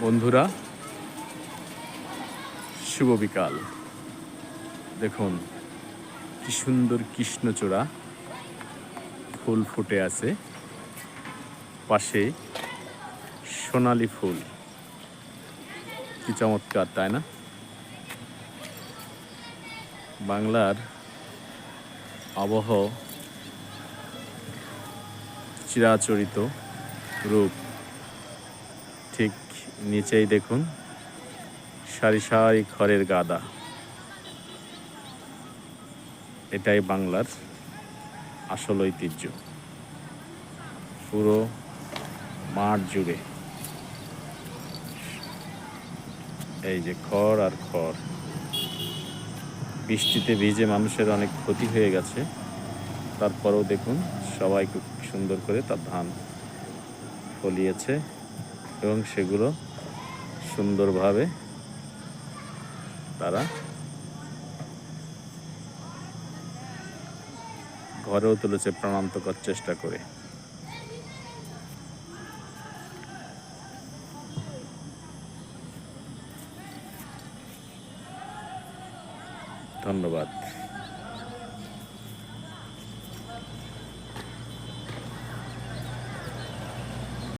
বন্ধুরা, শুভ বিকাল। দেখুন কি সুন্দর কৃষ্ণচূড়া ফুল ফুটে আছে, পাশে সোনালি ফুল। কি চমৎকার, তাই না? বাংলার আবহাওয়া চিরাচরিত রূপ। ঠিক নিচেই দেখুন সারি সারি খড়ের গাদা। এটাই বাংলার আসল ঐতিহ্য। পুরো মাঠ জুড়ে এই যে খড় আর খড়। বৃষ্টিতে ভিজে মানুষের অনেক ক্ষতি হয়ে গেছে, তারপরেও দেখুন সবাই খুব সুন্দর করে তার ধান ফলিয়েছে এবং সেগুলো সুন্দরভাবে তারা ঘরেও তুলেছে প্রাণান্তকর চেষ্টা করে। ধন্যবাদ।